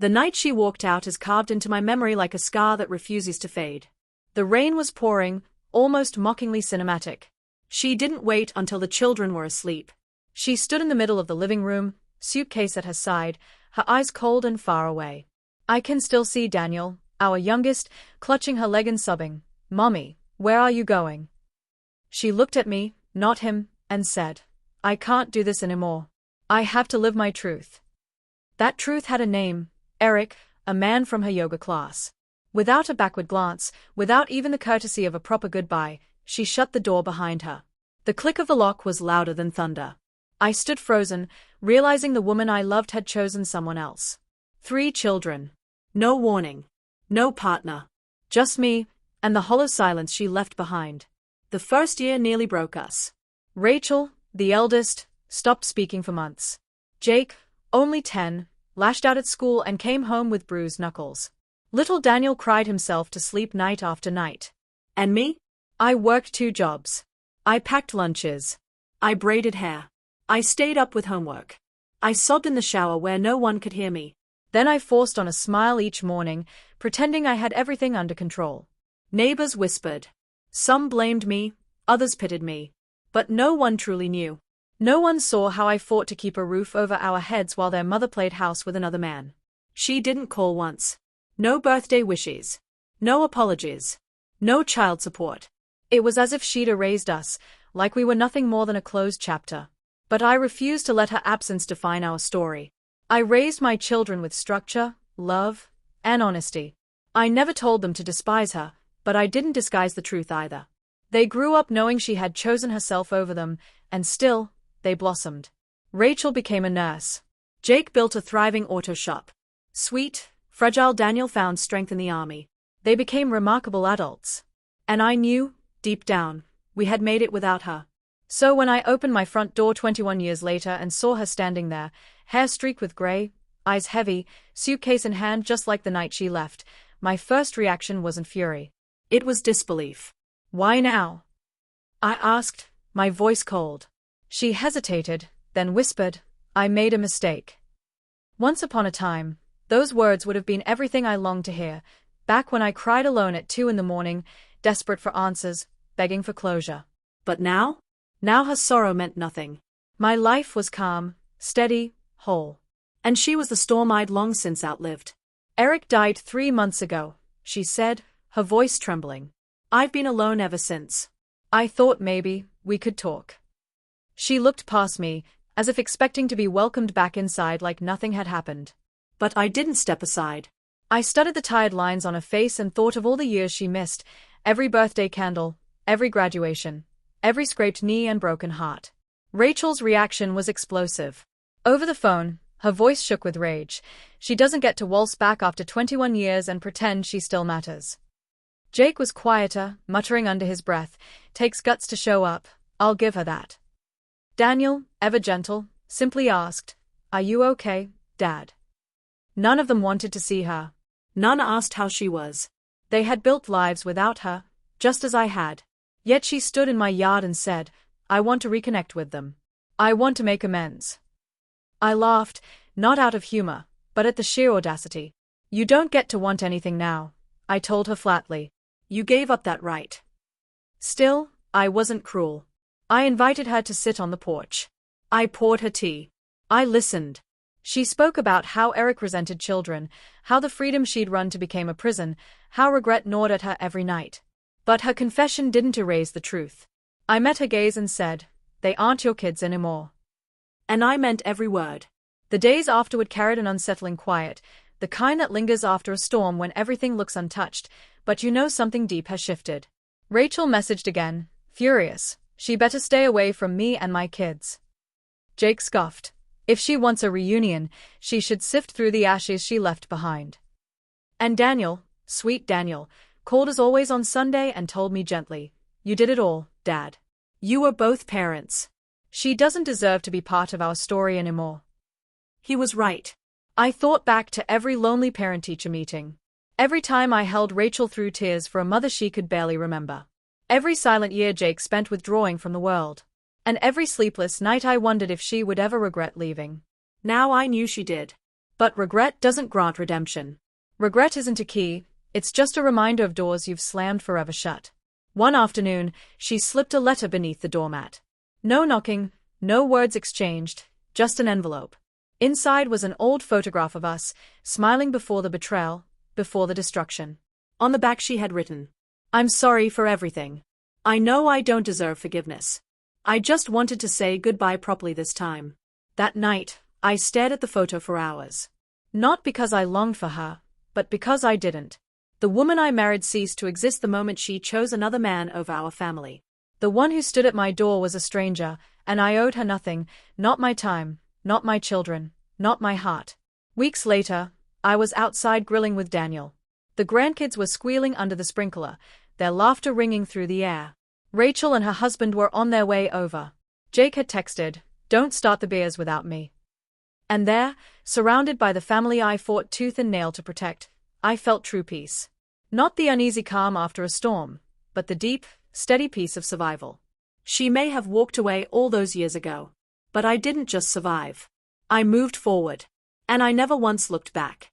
The night she walked out is carved into my memory like a scar that refuses to fade. The rain was pouring, almost mockingly cinematic. She didn't wait until the children were asleep. She stood in the middle of the living room, suitcase at her side, her eyes cold and far away. I can still see Daniel, our youngest, clutching her leg and sobbing, "Mommy, where are you going?" She looked at me, not him, and said, "I can't do this anymore. I have to live my truth." That truth had a name, Eric, a man from her yoga class. Without a backward glance, without even the courtesy of a proper goodbye, she shut the door behind her. The click of the lock was louder than thunder. I stood frozen, realizing the woman I loved had chosen someone else. 3 children. No warning. No partner. Just me, and the hollow silence she left behind. The first year nearly broke us. Rachel, the eldest, stopped speaking for months. Jake, only 10, lashed out at school and came home with bruised knuckles. Little Daniel cried himself to sleep night after night. And me? I worked 2 jobs. I packed lunches. I braided hair. I stayed up with homework. I sobbed in the shower where no one could hear me. Then I forced on a smile each morning, pretending I had everything under control. Neighbors whispered. Some blamed me, others pitied me. But no one truly knew. No one saw how I fought to keep a roof over our heads while their mother played house with another man. She didn't call once. No birthday wishes. No apologies. No child support. It was as if she'd erased us, like we were nothing more than a closed chapter. But I refused to let her absence define our story. I raised my children with structure, love, and honesty. I never told them to despise her, but I didn't disguise the truth either. They grew up knowing she had chosen herself over them, and still, they blossomed. Rachel became a nurse. Jake built a thriving auto shop. Sweet, fragile Daniel found strength in the army. They became remarkable adults. And I knew, deep down, we had made it without her. So when I opened my front door 21 years later and saw her standing there, hair streaked with gray, eyes heavy, suitcase in hand just like the night she left, my first reaction wasn't fury. It was disbelief. Why now? I asked, my voice cold. She hesitated, then whispered, I made a mistake. Once upon a time, those words would have been everything I longed to hear, back when I cried alone at 2 a.m, desperate for answers, begging for closure. But now? Now her sorrow meant nothing. My life was calm, steady, whole. And she was the storm I'd long since outlived. Eric died 3 months ago, she said, her voice trembling. I've been alone ever since. I thought maybe we could talk. She looked past me, as if expecting to be welcomed back inside like nothing had happened. But I didn't step aside. I studied the tired lines on her face and thought of all the years she missed, every birthday candle, every graduation, every scraped knee and broken heart. Rachel's reaction was explosive. Over the phone, her voice shook with rage. She doesn't get to waltz back after 21 years and pretend she still matters. Jake was quieter, muttering under his breath, takes guts to show up, I'll give her that. Daniel, ever gentle, simply asked, Are you okay, Dad? None of them wanted to see her. None asked how she was. They had built lives without her, just as I had. Yet she stood in my yard and said, I want to reconnect with them. I want to make amends. I laughed, not out of humor, but at the sheer audacity. You don't get to want anything now, I told her flatly. You gave up that right. Still, I wasn't cruel. I invited her to sit on the porch. I poured her tea. I listened. She spoke about how Eric resented children, how the freedom she'd run to became a prison, how regret gnawed at her every night. But her confession didn't erase the truth. I met her gaze and said, They aren't your kids anymore. And I meant every word. The days afterward carried an unsettling quiet, the kind that lingers after a storm when everything looks untouched, but you know something deep has shifted. Rachel messaged again, furious. She better stay away from me and my kids. Jake scoffed. If she wants a reunion, she should sift through the ashes she left behind. And Daniel, sweet Daniel, called as always on Sunday and told me gently, You did it all, Dad. You were both parents. She doesn't deserve to be part of our story anymore. He was right. I thought back to every lonely parent-teacher meeting. Every time I held Rachel through tears for a mother she could barely remember. Every silent year Jake spent withdrawing from the world. And every sleepless night I wondered if she would ever regret leaving. Now I knew she did. But regret doesn't grant redemption. Regret isn't a key, it's just a reminder of doors you've slammed forever shut. One afternoon, she slipped a letter beneath the doormat. No knocking, no words exchanged, just an envelope. Inside was an old photograph of us, smiling before the betrayal, before the destruction. On the back she had written, "I'm sorry for everything. I know I don't deserve forgiveness. I just wanted to say goodbye properly this time." That night, I stared at the photo for hours. Not because I longed for her, but because I didn't. The woman I married ceased to exist the moment she chose another man over our family. The one who stood at my door was a stranger, and I owed her nothing, not my time, not my children, not my heart. Weeks later, I was outside grilling with Daniel. The grandkids were squealing under the sprinkler, their laughter ringing through the air. Rachel and her husband were on their way over. Jake had texted, "Don't start the beers without me." And there, surrounded by the family I fought tooth and nail to protect, I felt true peace. Not the uneasy calm after a storm, but the deep, steady peace of survival. She may have walked away all those years ago. But I didn't just survive. I moved forward. And I never once looked back.